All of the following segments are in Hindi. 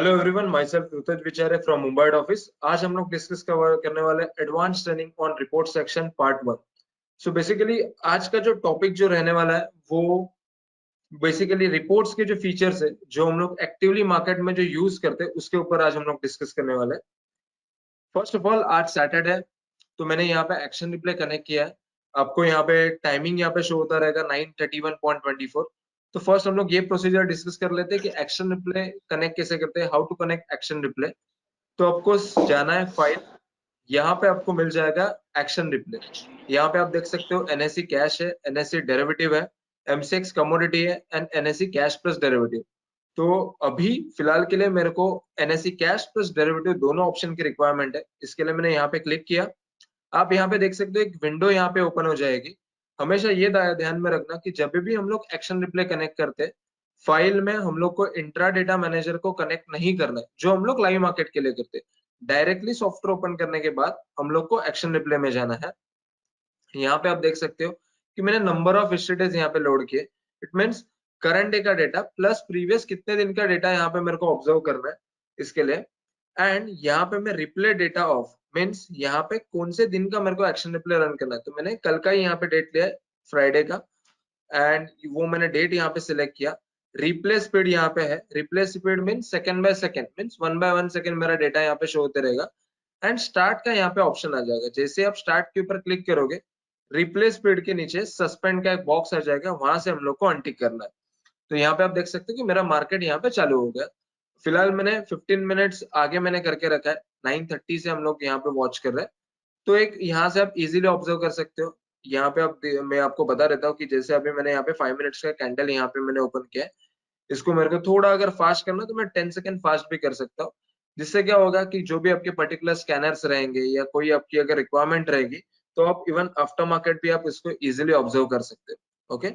Hello everyone, my self Rituj विचारे फ्रॉम मुंबई ऑफिस। आज हम लोग डिस्कस करने वाले advance training on report section part 1। So basically आज का जो टॉपिक जो रहने वाला है वो बेसिकली रिपोर्ट्स के जो फीचर्स है जो हम लोग एक्टिवली मार्केट में जो यूज करते हैं उसके ऊपर आज हम लोग डिस्कस करने वाले हैं। फर्स्ट ऑफ ऑल, आज सैटरडे है तो मैंने यहाँ पे एक्शन रिप्ले कनेक्ट किया है। आपको यहाँ पे टाइमिंग यहाँ पे शो होता रहेगा 9:31.24। तो फर्स्ट हम लोग ये प्रोसीजर डिस्कस कर लेते हैं कि एक्शन रिप्ले कनेक्ट कैसे करते हैं, how to connect action replay. तो आपको जाना है फाइल, यहाँ पे आपको मिल जाएगा एक्शन रिप्ले। यहाँ पे आप देख सकते हो एनएससी कैश है, एनएससी डेरिवेटिव है, एमसीएक्स कमोडिटी है and NSC cash plus derivative. तो अभी फिलहाल के लिए मेरे को एनएससी कैश प्लस डेरिवेटिव दोनों ऑप्शन की रिक्वायरमेंट है। इसके लिए मैंने यहाँ पे क्लिक किया। आप यहाँ पे देख सकते हो एक विंडो यहाँ पे ओपन हो जाएगी। हमेशा ये ध्यान में रखना कि जब भी हम लोग एक्शन रिप्ले कनेक्ट करते हैं, फाइल में हम लोग को इंट्रा डेटा मैनेजर को कनेक्ट नहीं करना है जो हम लोग लाइव मार्केट के लिए करते हैं। डायरेक्टली सॉफ्टवेयर ओपन करने के बाद हम लोग को एक्शन रिप्ले में जाना है। यहाँ पे आप देख सकते हो कि मैंने नंबर ऑफ स्टेटस यहाँ पे लोड किए। इट मीन्स करंट डे का डेटा प्लस प्रीवियस कितने दिन का डेटा यहाँ पे मेरे को ऑब्जर्व करना है इसके लिए। एंड यहाँ पे मैं रिप्ले डेटा ऑफ मीन्स यहाँ पे कौन से दिन का मेरे को एक्शन रिप्ले रन करना है। तो मैंने कल का ही यहाँ पे डेट लिया है, फ्राइडे का, एंड वो मैंने डेट यहाँ पे सिलेक्ट किया। रिप्ले स्पीड यहाँ पे है, replay speed means second by second means 1/1 second मेरा डेटा यहाँ पे शो होते रहेगा। एंड स्टार्ट का यहाँ पे ऑप्शन आ जाएगा। जैसे आप स्टार्ट के ऊपर क्लिक करोगे, रिप्ले स्पीड के नीचे सस्पेंड का एक बॉक्स आ जाएगा, वहां से हम लोग को अनटिक करना है। तो यहाँ पे आप देख सकते हो कि मेरा मार्केट यहाँ पे चालू हो गया। फिलहाल मैंने 15 मिनट्स आगे मैंने करके रखा है, 9:30 से हम लोग यहाँ पे वॉच कर रहे हैं। तो एक यहाँ से आप इजीली ऑब्जर्व कर सकते हो। यहाँ पे आप मैं आपको बता देता हूँ कि जैसे अभी मैंने यहाँ पे 5 मिनट्स का कैंडल यहाँ पे मैंने ओपन किया है। इसको मेरे को थोड़ा अगर फास्ट करना तो मैं 10 सेकंड फास्ट भी कर सकता हूँ। जिससे क्या होगा कि जो भी आपके पर्टिकुलर स्कैनर्स रहेंगे या कोई आपकी अगर रिक्वायरमेंट रहेगी तो आप इवन आफ्टर मार्केट भी आप इसको इजीली ऑब्जर्व कर सकते हो। ओके,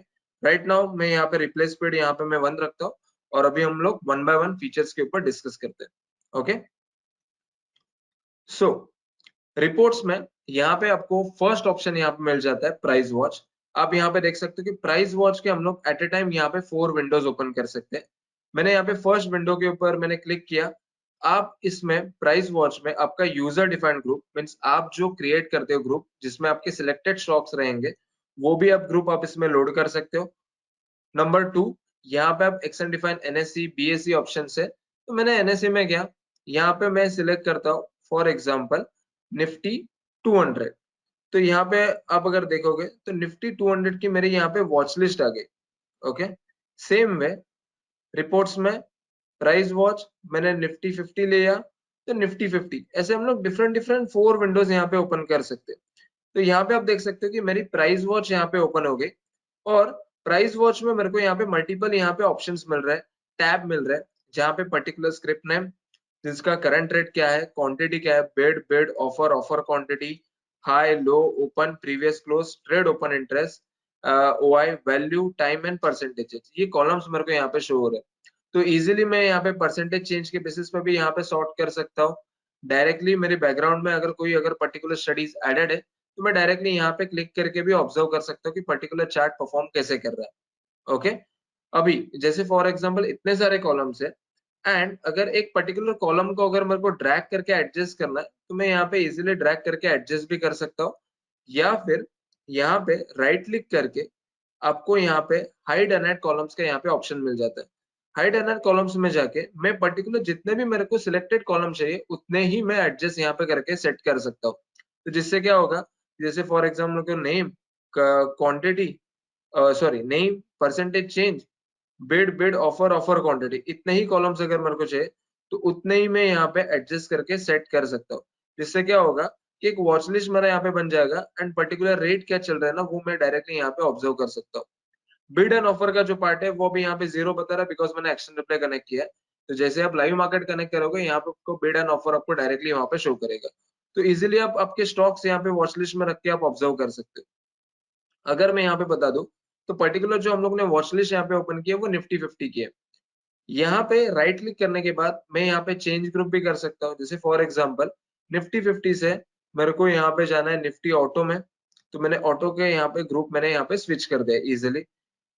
राइट नाउ मैं यहाँ पे रिप्लेस स्पीड यहाँ पे मैं 1 रखता हूँ और अभी हम लोग 1 बाय 1 फीचर्स के ऊपर डिस्कस करते हैं। ओके, सो रिपोर्ट्स में यहाँ पे आपको फर्स्ट ऑप्शन यहाँ पे मिल जाता है प्राइस वॉच। आप यहाँ पे देख सकते हो कि प्राइस वॉच के हम लोग एट ए टाइम यहाँ पे 4 विंडोज ओपन कर सकते हैं। मैंने यहाँ पे फर्स्ट विंडो के ऊपर मैंने क्लिक किया। आप इसमें प्राइस वॉच में आपका यूजर डिफाइंड ग्रुप मीन्स आप जो क्रिएट करते हो ग्रुप जिसमें आपके सिलेक्टेड स्टॉक्स रहेंगे, वो भी आप ग्रुप आप इसमें लोड कर सकते हो। नंबर 2, यहाँ पे आप action define NSC BSc option है। तो मैंने एनएससी में गया, यहाँ पे मैं सिलेक्ट करता हूँ फॉर एग्जाम्पल निफ्टी 200। तो यहाँ पे आप अगर देखोगे तो निफ्टी 200 की मेरी यहाँ पे वॉच लिस्ट आ गई। ओके, सेम वे रिपोर्ट्स में प्राइस वॉच मैंने निफ्टी 50 लिया तो निफ्टी 50 ऐसे हम लोग डिफरेंट डिफरेंट 4 विंडोज यहाँ पे ओपन कर सकते हैं। तो यहाँ पे आप देख सकते हो कि मेरी प्राइस वॉच यहाँ पे ओपन हो गई और प्राइस वॉच में मेरे को यहाँ पे मल्टीपल यहाँ पे ऑप्शंस मिल रहे हैं, टैब मिल रहे हैं, जहाँ पे पर्टिकुलर स्क्रिप्ट नेम, जिसका करंट रेट क्या है, क्वांटिटी क्या है, bid bid offer offer quantity, high low open previous close trade open interest, OI value time and percentages, ये कॉलम्स मेरे को यहाँ पे शो हो रहे हैं। तो इजीली मैं यहाँ पे परसेंटेज चेंज के बेसिस पे भी यहाँ पे सॉर्ट कर सकता हूँ। डायरेक्टली मेरे बैकग्राउंड में अगर कोई अगर पर्टिकुलर स्टडीज एडेड है तो मैं डायरेक्टली यहाँ पे क्लिक करके भी ऑब्जर्व कर सकता हूँ कि पर्टिकुलर चार्ट परफॉर्म कैसे कर रहा है। ओके, अभी जैसे फॉर एग्जांपल इतने सारे कॉलम्स है एंड अगर एक पर्टिकुलर कॉलम को अगर मेरे को ड्रैग करके एडजस्ट करना है तो मैं यहाँ पे इजीली ड्रैग करके एडजस्ट भी कर सकता हूँ। या फिर यहाँ पे राइट क्लिक करके आपको यहाँ पे हाइड एंड ऐड कॉलम्स का यहाँ पे ऑप्शन मिल जाता है। हाइड एंड ऐड कॉलम्स में जाके मैं पर्टिकुलर जितने भी मेरे को सिलेक्टेड कॉलम चाहिए उतने ही मैं एडजस्ट यहाँ पे करके सेट कर सकता हूँ। तो जिससे क्या होगा, जैसे for example name, quantity, sorry name, percentage change, bid bid offer offer quantity, इतने ही कॉलम्स अगर मेरे को चाहिए तो उतने ही मैं यहाँ पे एडजस्ट करके सेट कर सकता हूँ। जिससे क्या होगा कि एक वॉच लिस्ट मेरा यहाँ पे बन जाएगा एंड पर्टिकुलर रेट क्या चल रहा है ना वो मैं डायरेक्टली यहाँ पे ऑब्जर्व कर सकता हूँ। बिड एंड ऑफर का जो पार्ट है वो भी यहाँ पे 0 बता रहा है बिकॉज मैंने एक्शन रिप्ले कनेक्ट किया है। तो जैसे आप लाइव मार्केट कनेक्ट करोगे यहाँ पे आपको बिड एंड ऑफर आपको डायरेक्टली वहां पे शो करेगा। तो इजिली आप आपके स्टॉक्स यहाँ पे वॉच लिस्ट में रख के आप ऑब्जर्व कर सकते हो। अगर मैं यहाँ पे बता दूं तो पर्टिकुलर जो हम लोग ने वॉच लिस्ट यहाँ पे ओपन किया है वो निफ्टी 50 की है। यहाँ पे राइट क्लिक करने के बाद मैं यहाँ पे चेंज ग्रुप भी कर सकता हूँ। जैसे फॉर एग्जांपल निफ्टी 50 से मेरे को यहाँ पे जाना है निफ्टी ऑटो में, तो मैंने ऑटो के यहाँ पे ग्रुप मैंने यहाँ पे स्विच कर दिया इजिली।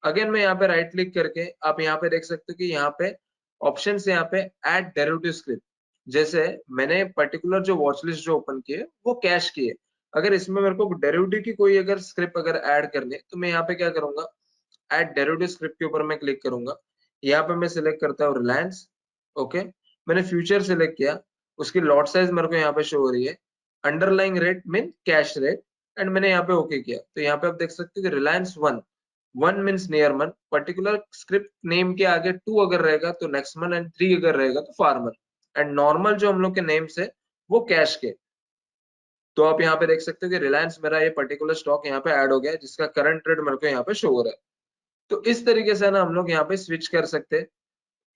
अगेन मैं यहाँ पे राइट क्लिक करके आप यहाँ पे देख सकते हो कि यहाँ पे ऑप्शन से यहाँ पे ऐड डेरिवेटिव स्क्रिप्ट, जैसे मैंने पर्टिकुलर जो वॉच लिस्ट जो ओपन की है वो कैश की है, अगर इसमें मेरे को डेरिवेटिव की कोई अगर स्क्रिप्ट अगर ऐड करनी है तो मैं यहाँ पे क्या करूंगा, ऐड डेरिवेटिव स्क्रिप्ट के ऊपर मैं क्लिक करूंगा। यहाँ पे मैं सिलेक्ट करता हूँ रिलायंस। ओके, मैंने फ्यूचर सिलेक्ट किया, उसकी लॉट साइज मेरे को यहाँ पे शो हो रही है, underlying rate mean cash rate, and मैंने यहाँ पे ओके किया। तो यहाँ पे आप देख सकते हो कि Reliance one, one means near मन, पर्टिकुलर स्क्रिप्ट नेम के आगे टू अगर रहेगा तो नेक्स्ट मन, एंड थ्री अगर रहेगा तो फार्मर, एंड नॉर्मल जो हम लोग के नेम्स है वो कैश के। तो आप यहाँ पे देख सकते हो कि रिलायंस मेरा ये पर्टिकुलर स्टॉक यहाँ पे ऐड हो गया है, जिसका करंट रेट मेरे को यहाँ पे शो हो रहा है। तो इस तरीके से ना हम लोग यहाँ पे स्विच कर सकते हैं,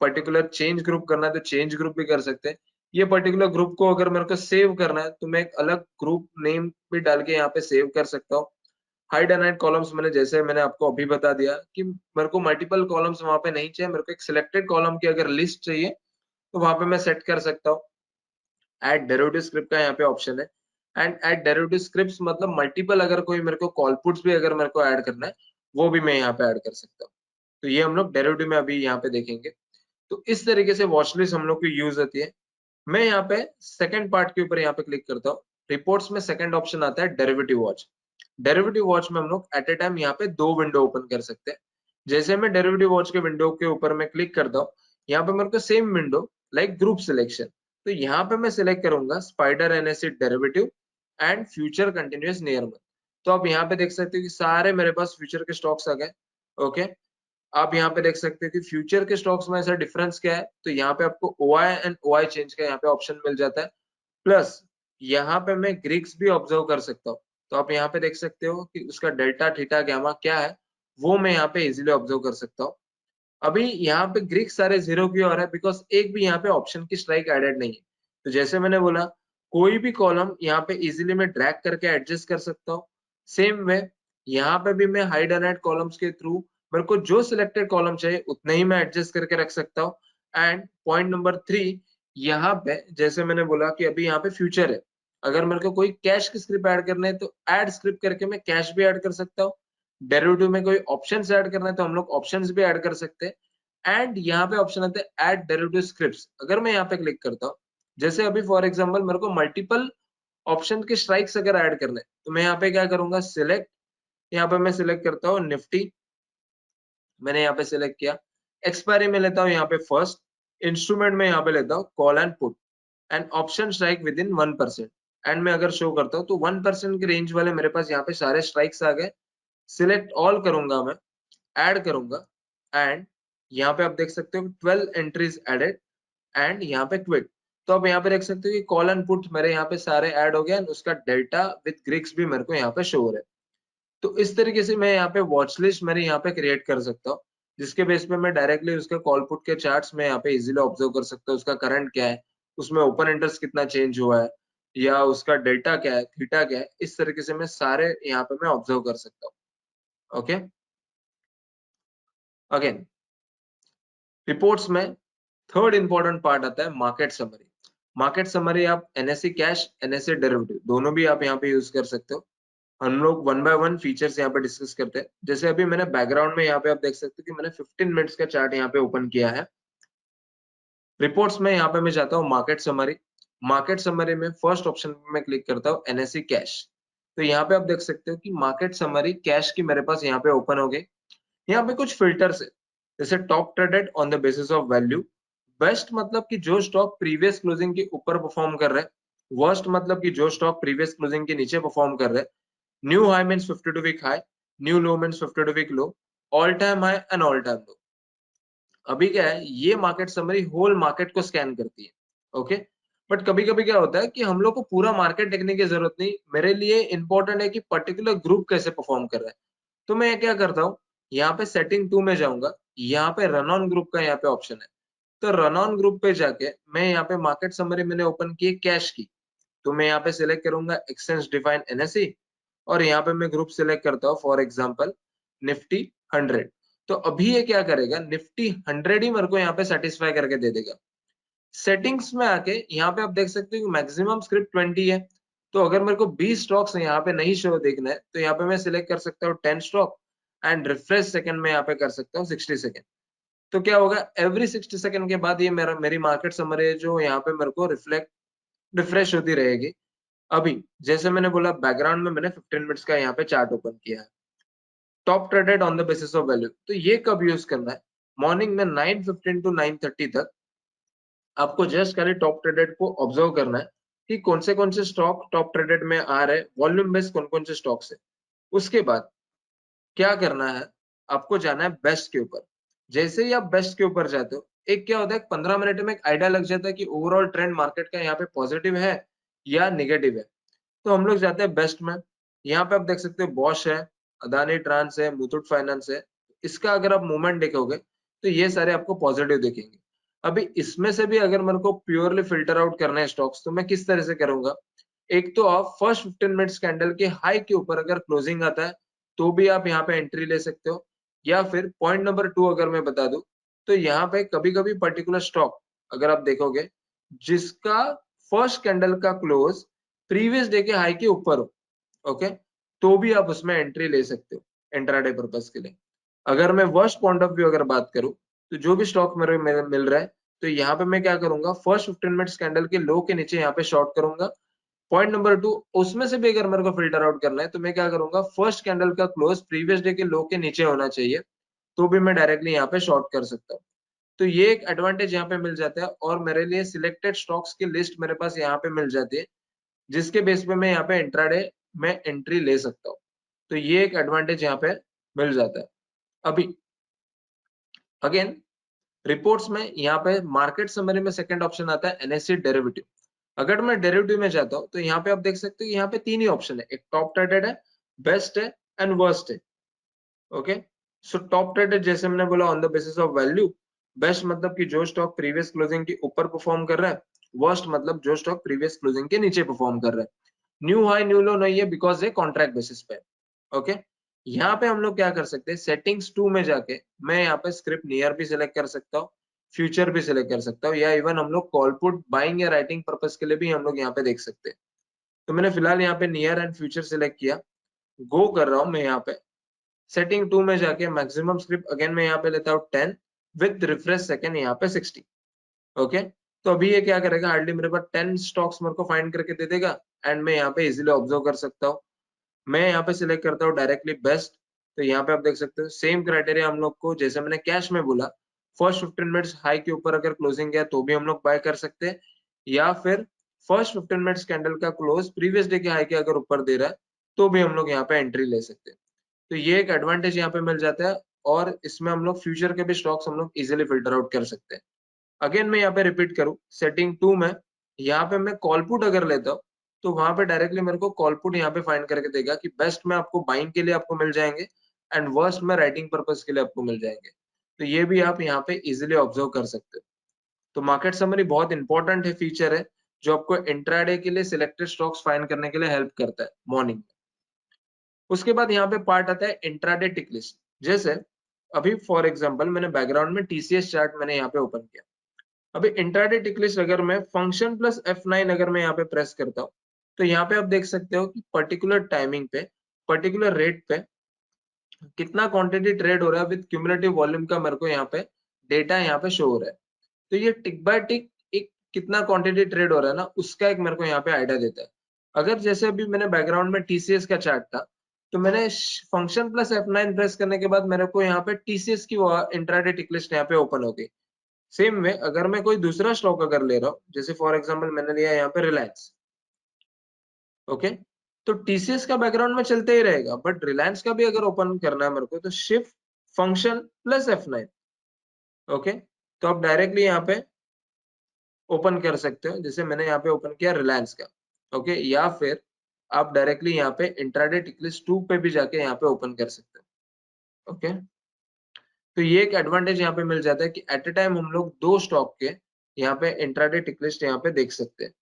पर्टिकुलर चेंज ग्रुप करना है तो चेंज ग्रुप भी कर सकते हैं। ये पर्टिकुलर ग्रुप को अगर मेरे को सेव करना है तो मैं एक अलग ग्रुप नेम भी डाल के यहाँ पे सेव कर सकता हूँ। हाइड एंड हाइड कॉलम्स मैंने जैसे मैंने आपको अभी बता दिया कि मेरे को मल्टीपल कॉलम्स वहां पे नहीं चाहिए, मेरे को एक सिलेक्टेड कॉलम की अगर लिस्ट चाहिए तो वहां पे मैं सेट कर सकता हूँ। ऐड डेरिवेटिव स्क्रिप्ट का यहाँ पे ऑप्शन है, एंड ऐड डेरिवेटिव स्क्रिप्ट्स मतलब मल्टीपल अगर कोई मेरे को कॉलपुट्स भी अगर मेरे को ऐड करना है वो भी मैं यहाँ पे ऐड कर सकता हूँ। तो ये हम लोग डेरिवेटिव में अभी यहाँ पे देखेंगे। तो इस तरीके से वॉच लिस्ट हम लोग की यूज होती है। मैं यहाँ पे सेकंड पार्ट के ऊपर यहाँ पे क्लिक करता हूँ। रिपोर्ट्स में सेकंड ऑप्शन आता है डेरिवेटिव वॉच। डेरिवेटिव वॉच में हम लोग एट ए टाइम यहाँ पे दो विंडो ओपन कर सकते हैं। जैसे मैं डेरिवेटिव वॉच के विंडो के ऊपर मैं क्लिक करता हूँ, यहाँ पे मेरे को same window like group selection, तो यहाँ पे मैं सिलेक्ट करूंगा spider NSC derivative and future continuous near month. तो आप यहाँ पे देख सकते हो कि सारे मेरे पास फ्यूचर के स्टॉक्स आ गए। ओके, आप यहाँ पे देख सकते हो कि फ्यूचर के स्टॉक्स में ऐसा डिफरेंस क्या है, तो यहाँ पे आपको OI एंड OI चेंज का यहाँ पे ऑप्शन मिल जाता है। प्लस यहाँ पे मैं ग्रीक्स भी ऑब्जर्व कर सकता हूँ। तो आप यहाँ पे देख सकते हो कि उसका डेल्टा थीटा गामा क्या है, वो मैं यहाँ पे इजीली ऑब्जर्व कर सकता हूँ। अभी यहाँ पे ग्रीक सारे जीरो क्यों आ रहा है, बिकॉज एक भी यहाँ पे ऑप्शन की स्ट्राइक एडेड नहीं है। तो जैसे मैंने बोला, कोई भी कॉलम यहाँ पे इजीली मैं ड्रैग करके एडजस्ट कर सकता हूँ। सेम वे यहाँ पे भी मैं हाइड एंड हाइड कॉलम्स के थ्रू मेरे को जो सिलेक्टेड कॉलम चाहिए उतने ही मैं एडजस्ट करके रख सकता हूँ। एंड पॉइंट नंबर 3, यहाँ पे जैसे मैंने बोला कि अभी यहाँ पे फ्यूचर है, अगर मेरे को कोई कैश की स्क्रिप्ट ऐड करना है तो ऐड स्क्रिप्ट करके मैं कैश भी ऐड कर सकता हूँ। डेरिवेटिव में कोई ऑप्शंस ऐड करना है तो हम लोग ऑप्शंस भी ऐड कर सकते हैं। एंड यहाँ पे ऑप्शन आता है ऐड डेरिवेटिव स्क्रिप्ट्स, अगर मैं यहाँ पे क्लिक करता हूँ, जैसे अभी फॉर एग्जांपल मेरे को मल्टीपल ऑप्शन के स्ट्राइक्स अगर ऐड करने हैं तो मैं यहाँ पे क्या करूंगा, सिलेक्ट, यहाँ पे मैं सिलेक्ट करता हूँ निफ्टी, मैंने यहाँ पे सिलेक्ट किया। एक्सपायरी में लेता हूँ यहाँ पे फर्स्ट, इंस्ट्रूमेंट में यहाँ पे लेता हूँ call and put, and option strike with in 1%। And मैं अगर शो करता हूँ तो 1% के रेंज वाले मेरे पास यहाँ पे सारे स्ट्राइक्स आ गए। सिलेक्ट ऑल करूंगा मैं, ऐड करूंगा, एंड यहाँ पे आप देख सकते हो 12 एंट्रीज एडेड, एंड यहाँ पे क्विट। तो आप यहाँ पे देख सकते हो कि कॉल एंड पुट मेरे यहाँ पे सारे ऐड हो गए, एंड उसका डेल्टा विद ग्रीक्स भी मेरे को यहाँ पे शो हो रहा है। तो इस तरीके से मैं यहाँ पे वॉच लिस्ट मेरे यहाँ पे क्रिएट कर सकता हूँ, जिसके बेस पे मैं डायरेक्टली उसके कॉल पुट के चार्ट्स में यहाँ पे इजीली ऑब्जर्व कर सकता हूँ, उसका करंट क्या है, उसमें ओपन इंटरेस्ट कितना चेंज हुआ है, या उसका डेल्टा क्या है, थीटा क्या है, इस तरीके से मैं सारे यहाँ पे मैं ऑब्जर्व कर सकता हूँ। ओके, अगेन रिपोर्ट्स में थर्ड इंपॉर्टेंट पार्ट आता है मार्केट समरी। मार्केट समरी आप एनएससी कैश, एनएससी डेरिवेटिव दोनों भी आप यहाँ पे यूज कर सकते हो। हम लोग वन बाय वन फीचर्स यहाँ पे डिस्कस करते हैं। जैसे अभी मैंने बैकग्राउंड में यहाँ पे आप देख सकते हो कि मैंने 15 मिनट्स का चार्ट यहाँ पे ओपन किया है। रिपोर्ट्स में यहाँ पे मैं जाता हूँ मार्केट समरी। मार्केट समरी में फर्स्ट ऑप्शन पे मैं क्लिक करता हूँ एनएससी कैश। तो यहाँ पे आप देख सकते हो कि मार्केट समरी कैश की मेरे पास यहाँ पे ओपन हो गई। यहाँ पे कुछ फिल्टर्स है, जैसे top traded on the basis of value, best मतलब कि जो स्टॉक प्रीवियस क्लोजिंग के ऊपर परफॉर्म कर रहे हैं, वर्स्ट मतलब कि जो स्टॉक प्रीवियस क्लोजिंग के नीचे परफॉर्म कर रहे हैं, new high means 52 week high, new low means 52 week low, all time high and all time low. अभी क्या है, ये मार्केट समरी होल मार्केट को स्कैन करती है। ओके, बट कभी कभी क्या होता है कि हम लोग को पूरा मार्केट देखने की जरूरत नहीं, मेरे लिए इंपॉर्टेंट है कि पर्टिकुलर ग्रुप कैसे परफॉर्म कर रहा है। तो मैं क्या करता हूँ, यहाँ पे सेटिंग 2 में जाऊंगा, यहाँ पे रन ऑन ग्रुप का यहाँ पे ऑप्शन है। तो रन ऑन ग्रुप पे जाके मैं यहाँ पे मार्केट समरी मैंने ओपन की है कैश की, तो मैं यहाँ पे सिलेक्ट करूंगा एक्सचेंज डिफाइन एनएसई, और यहाँ पे मैं ग्रुप सिलेक्ट करता हूँ फॉर एग्जांपल निफ्टी 100। तो अभी ये क्या करेगा, निफ्टी 100 ही मेरे को यहाँ पे सेटिस्फाई करके दे देगा। सेटिंग्स में आके यहाँ पे आप देख सकते हो कि मैक्सिमम स्क्रिप्ट 20 है। तो अगर मेरे को 20 स्टॉक्स यहाँ पे नहीं शो देखना है तो यहाँ पे मैं सिलेक्ट कर सकता हूँ 10 स्टॉक, एंड रिफ्रेश सेकंड में यहाँ पे कर सकता हूँ 60 सेकंड। तो क्या होगा, एवरी 60 सेकंड के बाद ये मेरी मार्केट समरी जो यहाँ पे मेरे को रिफ्रेश होती रहेगी। अभी जैसे मैंने बोला बैकग्राउंड में मैंने 15 मिनट्स का यहाँ पे चार्ट ओपन किया है, top traded on the basis of value. तो ये कब यूज करना है, मॉर्निंग में 9:15 टू 9:30 तक आपको जस्ट खाली टॉप ट्रेडेड को ऑब्जर्व करना है कि कौन से स्टॉक टॉप ट्रेडेड में आ रहे, वॉल्यूम बेस्ड कौन से स्टॉक्स है। उसके बाद क्या करना है, आपको जाना है बेस्ट के ऊपर। जैसे ही आप बेस्ट के ऊपर जाते हो, एक क्या होता है 15 मिनट में एक आइडिया लग जाता है कि ओवरऑल ट्रेंड मार्केट का यहाँ पे पॉजिटिव है या नेगेटिव है। तो हम लोग जाते हैं बेस्ट में। यहाँ पे आप देख सकते हो बॉश है, अदानी ट्रांस है, मुथूट फाइनेंस है। इसका अगर आप मूवमेंट देखोगे तो ये सारे आपको पॉजिटिव दिखेंगे। अभी इसमें से भी अगर मेरे को प्योरली फिल्टर आउट करना है स्टॉक्स, तो मैं किस तरह से करूंगा, एक तो आप फर्स्ट 15 मिनट्स कैंडल के हाई के ऊपर अगर क्लोजिंग आता है तो भी आप यहाँ पे एंट्री ले सकते हो। या फिर पॉइंट नंबर 2 अगर मैं बता दूं, तो यहाँ पे कभी कभी पर्टिकुलर स्टॉक अगर आप देखोगे जिसका फर्स्ट कैंडल का क्लोज प्रीवियस डे के हाई के ऊपर हो, ओके, तो भी आप उसमें एंट्री ले सकते हो इंट्राडे पर्पस के लिए। अगर मैं वर्स्ट पॉइंट ऑफ व्यू अगर बात करूं, तो जो भी स्टॉक मेरे मेरे मिल रहा है, तो यहाँ पे मैं क्या करूंगा, फर्स्ट 15 मिनट्स कैंडल के लो के नीचे यहाँ पे शॉर्ट करूंगा। पॉइंट नंबर 2, उसमें से भी अगर मेरे को फिल्टर आउट करना है तो मैं क्या करूंगा, फर्स्ट कैंडल का क्लोज प्रीवियस डे के लो के नीचे होना चाहिए, तो भी मैं डायरेक्टली यहाँ पे शॉर्ट कर सकता हूँ। तो ये एक एडवांटेज यहाँ पे मिल जाता है, और मेरे लिए सिलेक्टेड स्टॉक्स की लिस्ट मेरे पास यहाँ पे मिल जाती है, जिसके बेस पे मैं यहाँ पे इंट्राडे में एंट्री ले सकता हूँ। तो ये एक एडवांटेज यहाँ पे मिल जाता है। अभी अगेन रिपोर्ट्स में यहाँ पे मार्केट समरी में सेकंड ऑप्शन आता है एनएससी डेरिवेटिव। अगर मैं डेरिवेटिव में जाता हूँ तो यहाँ पे आप देख सकते हो यहाँ पे 3 ही ऑप्शन है, एक टॉप ट्रेडेड है, बेस्ट है एंड वर्स्ट है। ओके, सो टॉप ट्रेडेड जैसे मैंने बोला on the basis of value, best मतलब कि जो स्टॉक प्रीवियस क्लोजिंग के ऊपर परफॉर्म कर रहा है, वर्स्ट मतलब जो स्टॉक प्रीवियस क्लोजिंग के नीचे परफॉर्म कर रहा है। न्यू हाई न्यू लो नहीं है बिकॉज ये कॉन्ट्रैक्ट बेसिस पे। ओके, यहाँ पे हम लोग क्या कर सकते हैं, सेटिंग्स 2 में जाके मैं यहाँ पे स्क्रिप्ट नियर भी सिलेक्ट कर सकता हूँ, फ्यूचर भी सिलेक्ट कर सकता हूँ, या इवन हम लोग कॉल पुट बाइंग या राइटिंग पर्पस के लिए भी हम लोग यहाँ पे देख सकते हैं। तो मैंने फिलहाल यहाँ पे नियर एंड फ्यूचर सिलेक्ट किया, गो कर रहा हूँ मैं यहाँ पे। सेटिंग 2 में जाके मैक्सिमम स्क्रिप्ट अगेन मैं यहाँ पे लेता हूँ 10 विद रिफ्रेश सेकंड यहाँ पे 60। ओके, तो अभी ये क्या करेगा, हार्डली मेरे पास 10 स्टॉक्स मेरे को फाइंड करके दे देगा, एंड मैं यहाँ पे इजिली ऑब्जर्व कर सकता हूँ। मैं यहाँ पे सिलेक्ट करता हूँ डायरेक्टली बेस्ट। तो यहाँ पे आप देख सकते हो सेम क्राइटेरिया हम लोग को, जैसे मैंने कैश में बोला, फर्स्ट 15 मिनट्स हाई के ऊपर अगर क्लोजिंग गया तो भी हम लोग बाय कर सकते हैं, या फिर फर्स्ट 15 मिनट्स कैंडल का क्लोज प्रीवियस डे के हाई के अगर ऊपर दे रहा है तो भी हम लोग यहाँ पे एंट्री ले सकते हैं। तो ये एक एडवांटेज यहाँ पे मिल जाता है, और इसमें हम लोग फ्यूचर के भी स्टॉक्स हम लोग इजिली फिल्टर आउट कर सकते हैं। अगेन मैं यहाँ पे रिपीट करूँ, सेटिंग 2 में यहाँ पे मैं कॉल पुट अगर लेता हूँ, तो वहां पे डायरेक्टली मेरे को कॉल पुट यहाँ पे फाइंड करके देगा कि बेस्ट में आपको बाइंग के लिए आपको मिल जाएंगे, एंड वर्स्ट में राइटिंग पर्पस के लिए आपको मिल जाएंगे। तो ये भी आप यहाँ पे इजिली ऑब्जर्व कर सकते हो। तो मार्केट समरी बहुत इंपॉर्टेंट है, फीचर है, जो आपको इंट्राडे के लिए सिलेक्टेड स्टॉक्स फाइंड करने के लिए हेल्प करता है मॉर्निंग में। उसके बाद यहाँ पे पार्ट आता है इंट्राडे टिक लिस्ट। जैसे अभी फॉर एग्जांपल मैंने बैकग्राउंड में टीसीएस चार्ट मैंने यहाँ पे ओपन किया। अभी इंट्राडे टिक लिस्ट अगर मैं फंक्शन प्लस F9 अगर मैं यहाँ पे प्रेस करता हूँ, तो यहाँ पे आप देख सकते हो कि पर्टिकुलर टाइमिंग पे, पर्टिकुलर रेट पे कितना क्वांटिटी ट्रेड हो रहा है विद क्यूमुलेटिव वॉल्यूम का मेरे को यहाँ पे डेटा यहाँ पे शो हो रहा है। तो ये टिक बाय टिक एक कितना क्वांटिटी ट्रेड हो रहा है ना, उसका एक मेरे को यहाँ पे आइडिया देता है। अगर जैसे अभी मैंने बैकग्राउंड में टीसीएस का चार्ट था, तो मैंने फंक्शन प्लस F9 प्रेस करने के बाद मेरे को यहाँ पे टीसीएस की इंट्राडे टिक लिस्ट यहाँ पे ओपन हो गई। सेम में अगर मैं कोई दूसरा स्टॉक अगर ले रहा हूँ, जैसे फॉर एग्जांपल मैंने लिया यहाँ पे रिलायंस, ओके, तो टीसीएस का बैकग्राउंड में चलते ही रहेगा, बट रिलायंस का भी अगर ओपन करना है मेरे को, तो shift function plus F9। Okay, तो आप डायरेक्टली यहाँ पे ओपन कर सकते हो, जैसे मैंने यहाँ पे ओपन किया रिलायंस का। ओके, या फिर आप डायरेक्टली यहाँ पे इंट्राडे टिकलिस्ट 2 पे भी जाके यहाँ पे ओपन कर सकते हो। ओके, तो ये एक एडवांटेज यहाँ पे मिल जाता है कि एट ए टाइम हम लोग 2 स्टॉक के यहाँ पे इंट्राडे टिकलिस्ट यहाँ पे देख सकते हैं।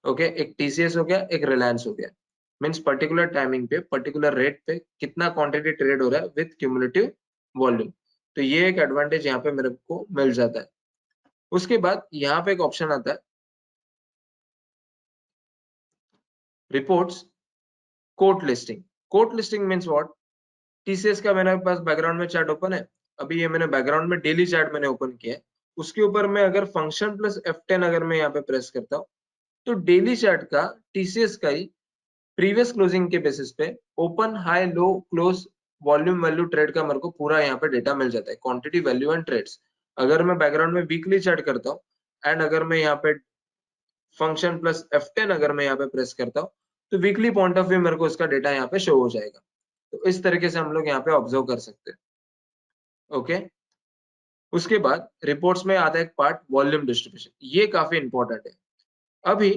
ओके, एक टीसीएस हो गया, एक रिलायंस हो गया। मीन्स पर्टिकुलर टाइमिंग पे, पर्टिकुलर रेट पे कितना क्वांटिटी ट्रेड हो रहा है विद क्यूमुलेटिव वॉल्यूम। तो ये एक एडवांटेज यहाँ पे मेरे को मिल जाता है। उसके बाद यहाँ पे एक ऑप्शन आता है reports quote listing. Quote listing means what, TCS का मेरे पास बैकग्राउंड में चार्ट ओपन है, अभी ये मैंने बैकग्राउंड में डेली चार्ट मैंने ओपन किया है, उसके ऊपर मैं अगर फंक्शन प्लस F10 अगर मैं यहाँ पे प्रेस करता हूँ, तो डेली चार्ट का टीसीएस का ही प्रीवियस क्लोजिंग के बेसिस पे ओपन हाई लो क्लोज वॉल्यूम वैल्यू ट्रेड का मेरे को पूरा यहाँ पे डेटा मिल जाता है, क्वांटिटी वैल्यू एंड ट्रेड्स। अगर मैं बैकग्राउंड में वीकली चार्ट करता हूँ एंड अगर मैं यहाँ पे फंक्शन प्लस F10 अगर मैं यहाँ पे प्रेस करता हूँ, तो वीकली पॉइंट ऑफ व्यू मेरे को इसका डेटा यहाँ पे शो हो जाएगा। तो इस तरीके से हम लोग यहाँ पे ऑब्जर्व कर सकते हैं। ओके, उसके बाद रिपोर्ट्स में आता है एक पार्ट वॉल्यूम डिस्ट्रीब्यूशन, ये काफी इंपॉर्टेंट है। अभी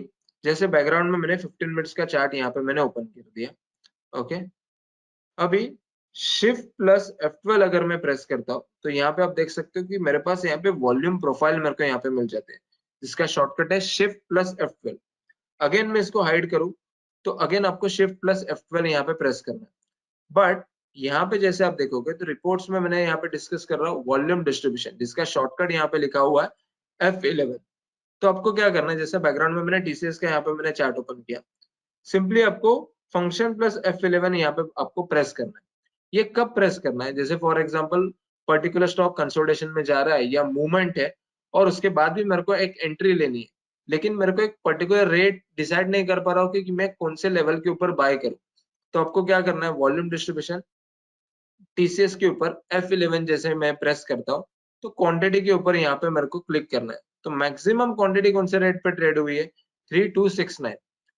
जैसे बैकग्राउंड में मैंने 15 मिनट्स का चार्ट यहाँ पे मैंने ओपन कर दिया। ओके, अभी शिफ्ट प्लस F12 अगर मैं प्रेस करता हूँ, तो यहाँ पे आप देख सकते हो कि मेरे पास यहाँ पे वॉल्यूम प्रोफाइल मेरे को यहाँ पे मिल जाते हैं, जिसका शॉर्टकट है शिफ्ट प्लस F12। अगेन मैं इसको हाइड करूं, तो अगेन आपको शिफ्ट प्लस F12 यहाँ पे प्रेस करना है। बट यहाँ पे जैसे आप देखोगे तो रिपोर्ट्स में मैंने यहाँ पे डिस्कस कर रहा हूँ वॉल्यूम डिस्ट्रीब्यूशन, जिसका शॉर्टकट यहाँ पे लिखा हुआ है F11। तो आपको क्या करना है, जैसे बैकग्राउंड में मैंने टीसीएस का यहाँ पे मैंने चार्ट ओपन किया, सिंपली आपको फंक्शन प्लस F11 यहाँ पे आपको प्रेस करना है। ये कब प्रेस करना है, जैसे for example particular stock consolidation में जा रहा है या मूवमेंट है और उसके बाद भी मेरे को एक एंट्री लेनी है, लेकिन मेरे को एक पर्टिकुलर रेट डिसाइड नहीं कर पा रहा हूँ कि मैं कौन से लेवल के ऊपर बाय करूँ। तो आपको क्या करना है, वॉल्यूम डिस्ट्रीब्यूशन टीसीएस के ऊपर F11 जैसे मैं प्रेस करता हूँ, तो क्वांटिटी के ऊपर यहाँ पे मेरे को क्लिक करना है। तो मैक्सिमम क्वांटिटी कौन से रेट पे ट्रेड हुई है, 3269।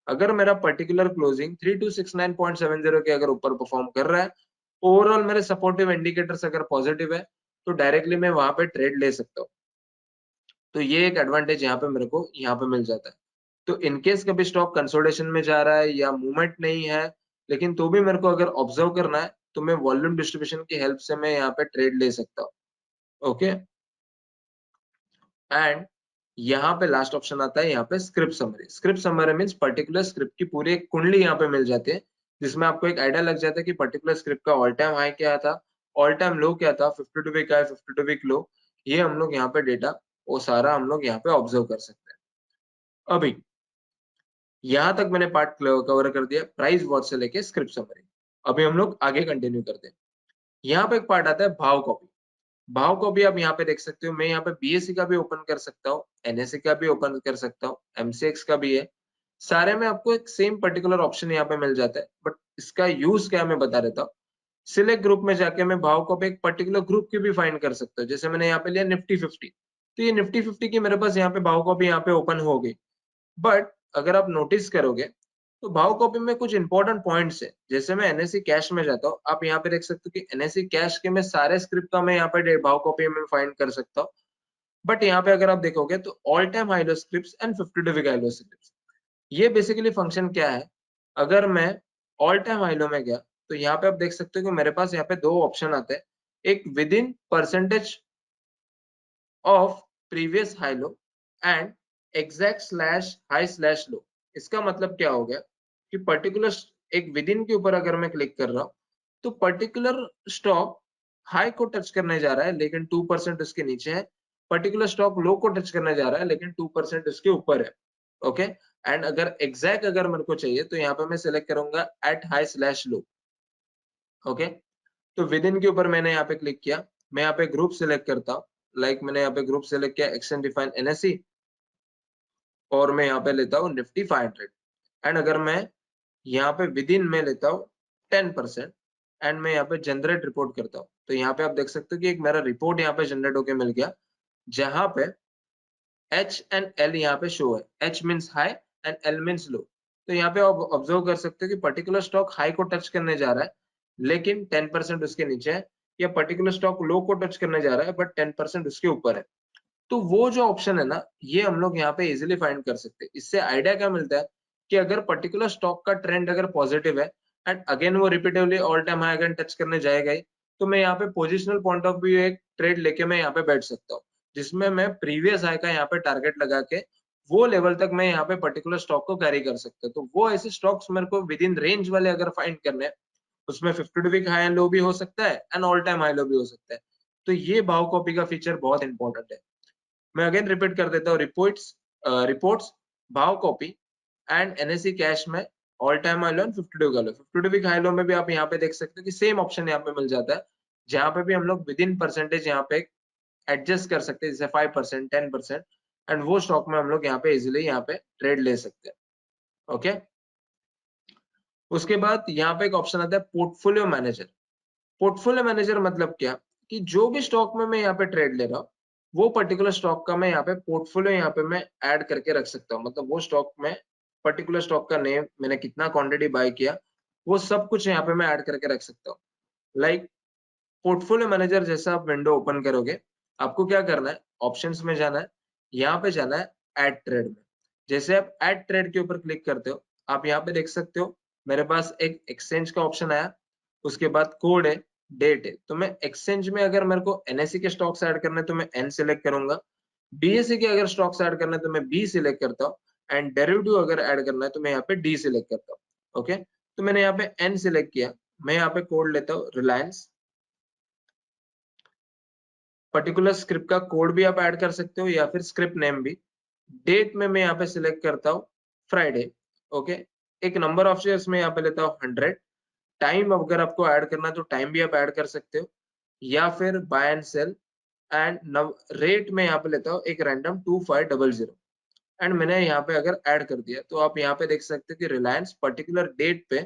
अगर मेरा पर्टिकुलर क्लोजिंग 3269.70 के अगर ऊपर परफॉर्म कर रहा है, ओवरऑल मेरे सपोर्टिव इंडिकेटर्स अगर पॉजिटिव है, तो डायरेक्टली मैं वहां पे ट्रेड ले सकता हूँ। तो ये एक एडवांटेज यहाँ पे मेरे को यहाँ पे मिल जाता है। तो इनकेस कभी स्टॉक कंसोलिडेशन में जा रहा है या मूवमेंट नहीं है, लेकिन तो भी मेरे को अगर ऑब्जर्व करना है, तो मैं वॉल्यूम डिस्ट्रीब्यूशन की हेल्प से मैं यहाँ पे ट्रेड ले सकता हूँ। ओके, एंड यहाँ पे लास्ट ऑप्शन आता है यहाँ पे script summary. Script summary means particular script की पूरी एक कुंडली यहाँ पे मिल जाती है, जिसमें आपको एक आइडिया लग जाता है कि पर्टिकुलर स्क्रिप्ट का ऑल टाइम हाई क्या था, ऑल टाइम लो क्या था, 52 वीक हाई 52 वीक लो। ये हम लोग यहाँ पे डेटा वो सारा हम लोग यहाँ पे ऑब्जर्व कर सकते हैं। अभी यहाँ तक मैंने पार्ट कवर कर दिया प्राइस वॉच से लेके स्क्रिप्ट समरी। अभी हम लोग आगे कंटिन्यू करते हैं। यहाँ पे एक पार्ट आता है भाव कॉपी। भाव को भी आप यहाँ पे देख सकते हो, मैं यहाँ पे बीएससी का भी ओपन कर सकता हूँ, एनएससी का भी ओपन कर सकता हूँ, एमसीएक्स का भी है। सारे में आपको एक सेम पर्टिकुलर ऑप्शन यहाँ पे मिल जाता है, बट इसका यूज क्या मैं बता देता हूँ। सिलेक्ट ग्रुप में जाके मैं भाव को एक पर्टिकुलर ग्रुप की भी फाइंड कर सकता हूँ। जैसे मैंने यहाँ पे लिया निफ्टी 50, तो ये निफ्टी 50 की मेरे पास यहाँ पे भाव कॉपी यहाँ पे ओपन हो गई। बट अगर आप नोटिस करोगे तो भाव कॉपी में कुछ इंपॉर्टेंट पॉइंट्स है। जैसे मैं एनएससी कैश में जाता हूँ, आप यहाँ पे देख सकते हो कि एनएससी कैश के मैं सारे स्क्रिप्ट का मैं यहाँ पे भाव कॉपी में फाइंड कर सकता हूँ। बट यहाँ पे अगर आप देखोगे तो all time high low scripts and 52 week high low scripts, ये बेसिकली फंक्शन क्या है। अगर मैं ऑल टाइम हाई लो में गया, तो यहाँ पे आप देख सकते हो कि मेरे पास यहाँ पे दो ऑप्शन आते हैं, एक within percentage of previous high low and exact slash high slash low. इसका मतलब क्या हो गया कि पर्टिकुलर एक विद इन के ऊपर अगर मैं क्लिक कर रहा हूँ, तो पर्टिकुलर स्टॉक हाई को टच करने जा रहा है लेकिन 2% उसके नीचे है, पर्टिकुलर स्टॉक लो को टच करने जा रहा है लेकिन 2% उसके ऊपर है। ओके, एंड अगर एग्जैक्ट अगर मेरे को चाहिए, तो यहाँ पे मैं सिलेक्ट करूंगा at high slash low. Okay, तो विद इन के ऊपर मैंने यहाँ पे क्लिक किया, मैं यहाँ पे ग्रुप सिलेक्ट करता हूँ। लाइक मैंने यहाँ पे ग्रुप सिलेक्ट किया एक्सटेंड डिफाइन एनएससी, और मैं यहाँ पे लेता हूँ निफ्टी 500। एंड अगर मैं यहाँ पे विद इन में लेता हूँ 10% एंड मैं यहाँ पे जनरेट रिपोर्ट करता हूँ, तो यहाँ पे आप देख सकते हो कि एक मेरा रिपोर्ट यहाँ पे जनरेट होके मिल गया, जहां पे एच एंड एल यहाँ पे शो है। H means high and L means low. तो यहाँ पे आप ऑब्जर्व कर सकते हो कि पर्टिकुलर स्टॉक हाई को टच करने जा रहा है लेकिन 10% उसके नीचे है, या पर्टिकुलर स्टॉक लो को टच करने जा रहा है बट 10% उसके ऊपर है। तो वो जो ऑप्शन है ना, ये हम लोग यहाँ पे इजीली फाइंड कर सकते हैं। इससे आइडिया क्या मिलता है कि अगर पर्टिकुलर स्टॉक का ट्रेंड अगर पॉजिटिव है एंड अगेन वो repeatedly all time high again touch करने जाएगा ही, तो मैं यहाँ पे पोजिशनल पॉइंट ऑफ व्यू एक ट्रेड लेके मैं यहाँ पे बैठ सकता हूँ, जिसमें मैं प्रीवियस हाई का यहाँ पे टारगेट लगा के वो लेवल तक मैं यहाँ पे पर्टिकुलर स्टॉक को कैरी कर सकता हूँ। तो वो ऐसे स्टॉक्स मेरे को विद इन रेंज वाले अगर फाइंड करने हैं, उसमें 52 वीक हाई एंड लो भी हो सकता है एंड ऑल टाइम हाई लो भी हो सकता है। तो ये भाव कॉपी का फीचर बहुत इंपॉर्टेंट है। मैं अगेन रिपीट कर देता हूँ, रिपोर्ट्स भाव कॉपी एंड एनएससी कैश में all time high low and 52 week high low. 52 week high low में भी आप यहाँ पे देख सकते हो कि सेम ऑप्शन यहाँ पे मिल जाता है, जहां पे भी हम लोग विद इन परसेंटेज यहाँ पे एडजस्ट कर सकते हैं, जैसे 5%, 10%, एंड वो स्टॉक में हम लोग यहाँ पे इजिली यहाँ पे ट्रेड ले सकते हैं। ओके, उसके बाद यहाँ पे एक ऑप्शन आता है पोर्टफोलियो मैनेजर। पोर्टफोलियो मैनेजर मतलब क्या, कि जो भी स्टॉक में मैं यहाँ पे ट्रेड ले रहा हूँ, वो पर्टिकुलर स्टॉक का मैं यहाँ पे पोर्टफोलियो यहाँ पे मैं ऐड करके रख सकता हूँ। मतलब वो स्टॉक में पर्टिकुलर स्टॉक का नेम, मैंने कितना क्वांटिटी बाय किया, वो सब कुछ यहाँ पे मैं ऐड करके रख सकता हूँ। लाइक पोर्टफोलियो मैनेजर जैसा आप विंडो ओपन करोगे, आपको क्या करना है, ऑप्शंस में जाना है, यहाँ पे जाना है ऐड ट्रेड में। जैसे आप ऐड ट्रेड के ऊपर क्लिक करते हो, आप यहाँ पे देख सकते हो मेरे पास एक एक्सचेंज का ऑप्शन आया, उसके बाद कोड है, डेट है। तो मैं एक्सचेंज में अगर मेरे को एनएससी के स्टॉक्स ऐड करने तो मैं एन सिलेक्ट करूंगा, बीएससी के अगर स्टॉक्स ऐड करना है तो मैं बी सिलेक्ट करता हूँ, एंड डेरिवेटिव अगर ऐड करना है तो मैं यहाँ पे डी सिलेक्ट करता हूँ। ओके, तो मैंने यहाँ पे एन सिलेक्ट किया, मैं यहाँ पे कोड लेता हूँ रिलायंस, पर्टिकुलर स्क्रिप्ट का कोड भी आप ऐड कर सकते हो या फिर स्क्रिप्ट नेम भी। डेट में मैं यहाँ पे सिलेक्ट करता हूँ फ्राइडे। ओके, एक नंबर ऑफ शेयर्स में यहाँ पे लेता हूँ 100। टाइम अगर आपको ऐड करना है तो टाइम भी आप ऐड कर सकते हो, या फिर buy and sell, and rate में यहाँ पे लेता हूँ एक रैंडम 2500, एंड मैंने यहाँ पे अगर ऐड कर दिया तो आप यहाँ पे देख सकते हो कि रिलायंस पर्टिकुलर डेट पे,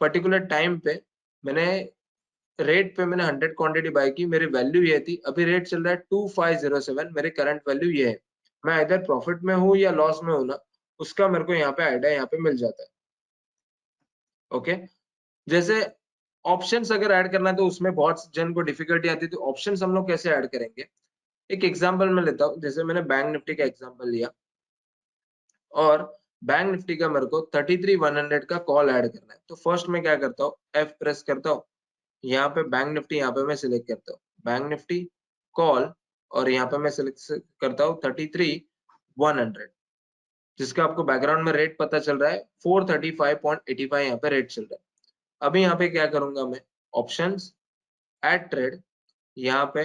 पर्टिकुलर टाइम पे, मैंने रेट पे मैंने 100 क्वांटिटी बाय की, मेरी वैल्यू ये थी, अभी रेट चल रहा है 2507, मेरी करंट वैल्यू ये है। मैं इधर प्रॉफिट में हूँ या लॉस में हूँ ना, उसका मेरे को यहाँ पे आइडिया यहाँ पे मिल जाता है। ओके, जैसे ऑप्शंस अगर ऐड करना है तो उसमें बहुत जन को डिफिकल्टी आती है, तो ऑप्शंस हम लोग कैसे ऐड करेंगे, एक एग्जांपल मैं लेता हूँ। जैसे मैंने बैंक निफ्टी का एग्जांपल लिया, और बैंक निफ्टी का मेरे को 33,100 का कॉल ऐड करना है, तो फर्स्ट मैं क्या करता हूँ, एफ प्रेस करता हूँ, यहाँ पे बैंक निफ्टी यहाँ पे मैं सिलेक्ट करता हूँ, बैंक निफ्टी कॉल, और यहाँ पे मैं सिलेक्ट करता हूँ 33,100, जिसका आपको बैकग्राउंड में रेट पता चल रहा है 435.85 यहाँ पे रेट चल रहा है। अभी यहाँ पे क्या करूंगा मैं, ऑप्शंस, ऐड ट्रेड, यहाँ पे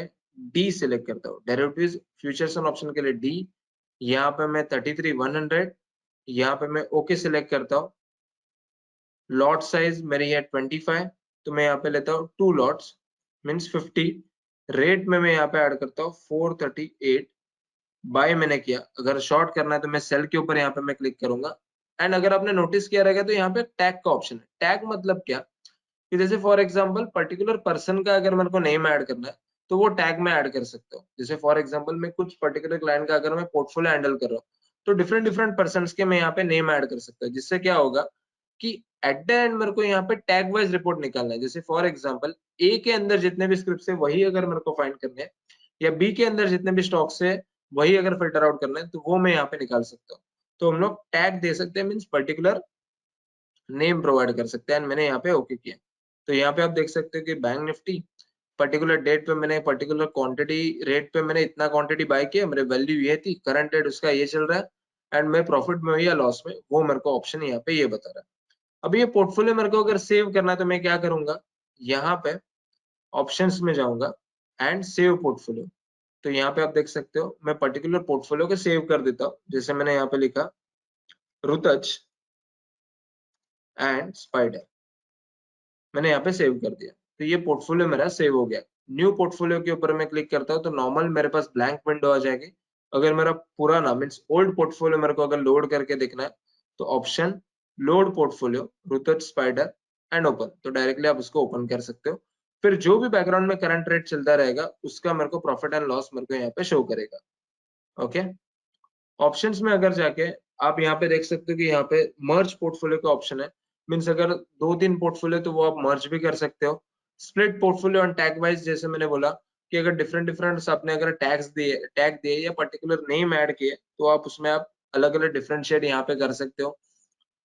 डी सिलेक्ट करता हूँ, डेरिवेटिव्स फ्यूचर्स एंड ऑप्शन के लिए डी, यहाँ पे मैं 33,100, यहाँ पे मैं ओके सिलेक्ट करता हूँ। लॉट साइज मेरी है 25, तो मैं यहाँ पे लेता हूँ 2 लॉट्स, मीन्स 50। रेट में मैं यहाँ पे ऐड करता हूँ 438, बाय मैंने किया। अगर शॉर्ट करना है तो मैं सेल के ऊपर यहाँ पे मैं क्लिक करूंगा, एंड अगर आपने नोटिस किया रहेगा तो यहाँ पे टैग का ऑप्शन है। टैग मतलब क्या, कि जैसे फॉर एग्जांपल पर्टिकुलर पर्सन का अगर मेरे को नेम ऐड करना है तो वो टैग में ऐड कर सकता हूँ। जैसे फॉर एग्जांपल मैं कुछ पर्टिकुलर क्लाइंट का अगर मैं पोर्टफोलियो हैंडल कर रहा हूँ, तो डिफरेंट डिफरेंट पर्सन के मैं यहाँ पे नेम ऐड कर सकता हूँ, जिससे क्या होगा कि एट द एंड मेरे को यहाँ पे टैग वाइज रिपोर्ट निकालना है। जैसे फॉर एग्जांपल ए के अंदर जितने भी स्क्रिप्ट है वही अगर मेरे को फाइंड करने हैं, या बी के अंदर जितने भी स्टॉक्स है वही अगर फिल्टर आउट करना है, तो वो मैं यहाँ पे निकाल सकता हूँ। तो हम लोग टैग दे सकते हैं, मीन्स पर्टिकुलर नेम प्रोवाइड कर सकते हैं, मैंने यहाँ पे ओके किया। तो यहाँ पे आप देख सकते हो कि बैंक निफ्टी पर्टिकुलर डेट पे मैंने पर्टिकुलर क्वांटिटी रेट पे मैंने इतना क्वांटिटी बाय किया, मेरे वैल्यू ये थी, करंट रेट उसका ये चल रहा है, एंड मैं प्रॉफिट में हूँ या लॉस में, वो मेरे को ऑप्शन यहाँ पे ये बता रहा है। अब ये पोर्टफोलियो मेरे को अगर सेव करना है तो मैं क्या करूंगा, यहाँ पे ऑप्शंस में जाऊंगा, एंड सेव पोर्टफोलियो। तो यहाँ पे आप देख सकते हो मैं पर्टिकुलर पोर्टफोलियो को सेव कर देता हूँ। जैसे मैंने यहाँ पे लिखा रुतज एंड स्पाइडर, मैंने यहाँ पे सेव कर दिया, तो ये पोर्टफोलियो मेरा सेव हो गया। न्यू पोर्टफोलियो के ऊपर मैं क्लिक करता हूँ तो नॉर्मल मेरे पास ब्लैंक विंडो आ जाएगी। अगर मेरा पुराना मीन्स ओल्ड पोर्टफोलियो मेरे को अगर लोड करके देखना है, तो ऑप्शन लोड पोर्टफोलियो रुतज स्पाइडर एंड ओपन, तो डायरेक्टली आप उसको ओपन कर सकते हो। फिर जो भी बैकग्राउंड में करंट रेट चलता रहेगा उसका मेरे को प्रॉफिट एंड लॉस मेरे को यहाँ पे शो करेगा। ओके, ऑप्शंस में अगर जाके आप यहाँ पे देख सकते हो कि यहाँ पे मर्ज पोर्टफोलियो का ऑप्शन है, मीन्स अगर 2-3 पोर्टफोलियो तो वो आप मर्ज भी कर सकते हो। स्प्लिट पोर्टफोलियो और टैग वाइज, जैसे मैंने बोला कि अगर डिफरेंट डिफरेंट आपने अगर टैग दिए या पर्टिकुलर नेम ऐड किए, तो आप उसमें आप अलग अलग डिफरेंशिएट यहाँ पे कर सकते हो।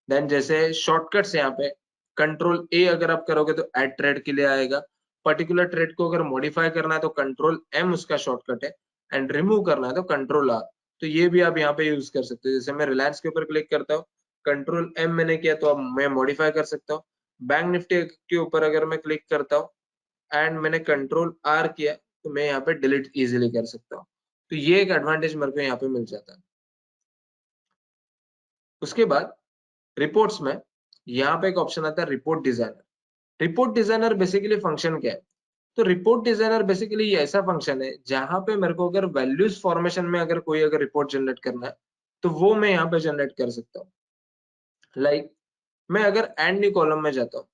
देन जैसे शॉर्टकट्स यहाँ पे कंट्रोल ए अगर आप करोगे तो ऐड ट्रेड के लिए आएगा। पर्टिकुलर ट्रेड को अगर मॉडिफाई करना है तो कंट्रोल एम उसका शॉर्टकट है, एंड रिमूव करना है तो कंट्रोल आर। तो ये भी आप यहाँ पे यूज कर सकते हो। जैसे मैं रिलायंस के ऊपर क्लिक करता हूँ, कंट्रोल एम मैंने किया तो अब मैं मॉडिफाई कर सकता हूँ। बैंक निफ्टी के ऊपर अगर मैं क्लिक करता हूँ एंड मैंने कंट्रोल आर किया, तो मैं यहाँ पे डिलीट इजिली कर सकता हूँ। तो ये एक एडवांटेज मेरे को यहाँ पे मिल जाता है। उसके बाद रिपोर्ट्स में यहाँ पे एक ऑप्शन आता है report designer. Report designer basically function क्या है, तो रिपोर्ट डिजाइनर बेसिकली ये ऐसा फंक्शन है जहां पे मेरे को अगर वैल्यूज फॉर्मेशन में अगर कोई अगर रिपोर्ट जनरेट करना है तो वो मैं यहाँ पे जनरेट कर सकता हूँ। लाइक मैं अगर एंड न्यू कॉलम में जाता हूँ,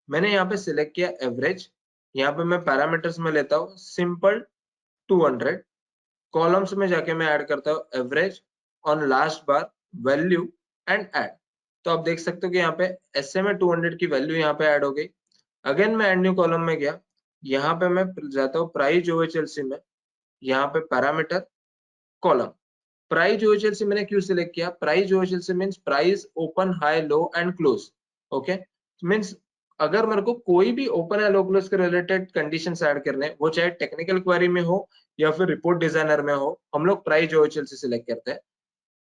मैंने यहाँ पे सिलेक्ट किया एवरेज, यहाँ पे मैं पैरामीटर्स में लेता हूँ सिंपल 200, कॉलम्स में जाके मैं ऐड करता हूँ average on last bar value and add. तो आप देख सकते हो कि यहाँ पे एसए में 200 की वैल्यू यहाँ पे ऐड हो गई। अगेन मैं एंड न्यू कॉलम में गया, यहाँ पे मैं जाता हूँ प्राइस ओएचएलसी में, यहाँ पे पैरामीटर कॉलम प्राइस ओएचएलसी मैंने क्यों सिलेक्ट किया, price OHLC means price open high low and close. Okay, means अगर मेरे को कोई भी ओपन या लो क्लोज के रिलेटेड कंडीशंस ऐड करने, वो चाहे टेक्निकल क्वेरी में हो या फिर रिपोर्ट डिजाइनर में हो, हम लोग प्राइस ओएचएलसी सिलेक्ट करते हैं।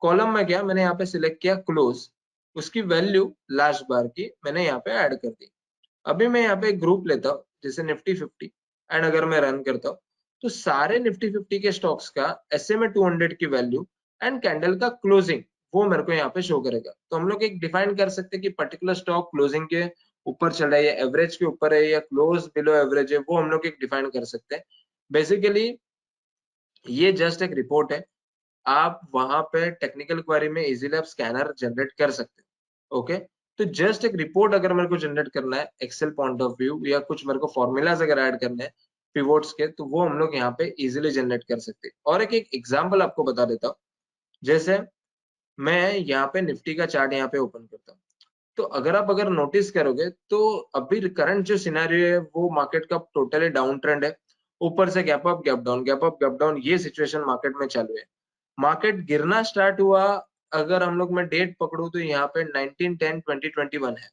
कॉलम में गया, मैंने यहाँ पे सिलेक्ट किया क्लोज, उसकी वैल्यू लास्ट बार की मैंने यहाँ पे ऐड कर दी। अभी मैं यहाँ पे एक ग्रुप लेता हूँ जैसे निफ्टी 50 एंड अगर मैं रन करता हूँ तो सारे निफ्टी 50 के स्टॉक्स का एसए में 200 की वैल्यू एंड कैंडल का क्लोजिंग वो मेरे को यहाँ पे शो करेगा। तो हम लोग एक डिफाइन कर सकते हैं कि पर्टिकुलर स्टॉक क्लोजिंग के ऊपर चल रहा है या एवरेज के ऊपर है या क्लोज बिलो एवरेज है, वो हम लोग एक डिफाइन कर सकते हैं। बेसिकली ये जस्ट एक रिपोर्ट है, आप वहां पे टेक्निकल क्वेरी में इजीली आप स्कैनर जनरेट कर सकते हैं। ओके, तो जस्ट एक रिपोर्ट अगर मेरे को जनरेट करना है एक्सेल पॉइंट ऑफ व्यू या कुछ मेरे को फॉर्मूलाज अगर ऐड करने हैं पिवोट्स के, तो वो हम लोग यहाँ पे इजीली जनरेट कर सकते हैं। और एक एग्जांपल आपको बता देता हूँ, जैसे मैं यहाँ पे निफ्टी का चार्ट यहाँ पे ओपन करता हूँ, तो अगर नोटिस करोगे तो अभी करंट जो सिनेरियो है वो मार्केट का टोटली डाउन ट्रेंड है, ऊपर से gap up gap down gap up gap down ये सिचुएशन मार्केट में चालू है। मार्केट गिरना स्टार्ट हुआ, अगर हम लोग मैं डेट पकड़ू तो यहाँ पे 19/10/2021 है।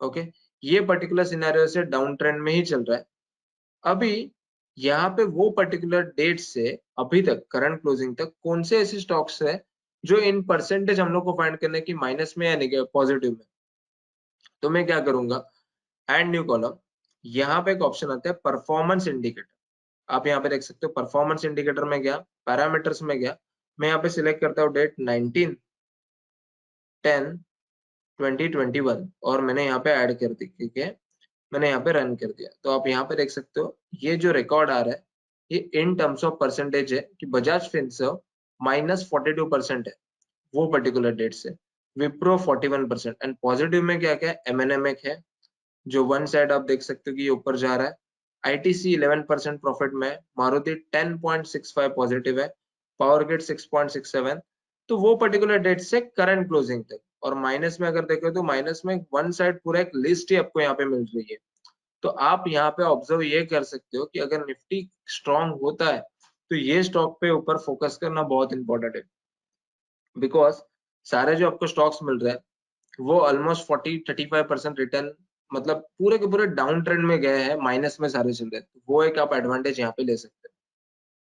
ओके, ये पर्टिकुलर सिनेरियो से डाउन ट्रेंड में ही चल रहा है। अभी यहाँ पे वो पर्टिकुलर डेट से अभी तक करंट क्लोजिंग तक कौन से ऐसे स्टॉक्स है जो इन परसेंटेज हम लोग को फाइंड करने की माइनस में या पॉजिटिव में। तो मैं क्या करूंगा, एंड न्यू कॉलम, यहाँ पे एक ऑप्शन आता है परफॉर्मेंस इंडिकेटर, आप यहाँ पे देख सकते हो परफॉर्मेंस इंडिकेटर में गया, पैरामीटर्स में गया, मैं यहाँ पे सिलेक्ट करता हूँ डेट 19/10/2021 और मैंने यहाँ पे ऐड कर दी, ठीक है, मैंने यहाँ पे रन कर दिया। तो आप यहाँ पे देख सकते हो ये जो रिकॉर्ड आ रहा है ये इन टर्म्स ऑफ परसेंटेज है कि बजाज फिनसर्व -42% है वो पर्टिकुलर डेट से, विप्रो 41% एंड पॉजिटिव में क्या क्या है, एमएनएमएक है जो वन साइड आप देख सकते हो कि ये ऊपर जा रहा है, आईटीसी 11% प्रॉफिट में है, मारुति 10.65 पॉजिटिव है, पावर ग्रिड 6.67। तो वो पर्टिकुलर डेट से करंट क्लोजिंग तक। और माइनस में अगर देखो तो माइनस में वन साइड पूरा एक लिस्ट ही आपको यहाँ पे मिल रही है। तो आप यहाँ पे ऑब्जर्व ये कर सकते हो कि अगर निफ्टी स्ट्रांग होता है तो ये स्टॉक पे ऊपर फोकस करना बहुत इंपॉर्टेंट है, बिकॉज सारे जो आपको स्टॉक्स मिल रहे हैं वो ऑलमोस्ट 40-35% रिटर्न, मतलब पूरे के पूरे डाउन ट्रेंड में गए हैं, माइनस में सारे चल रहे हैं, वो एक आप एडवांटेज यहाँ पे ले सकते हैं।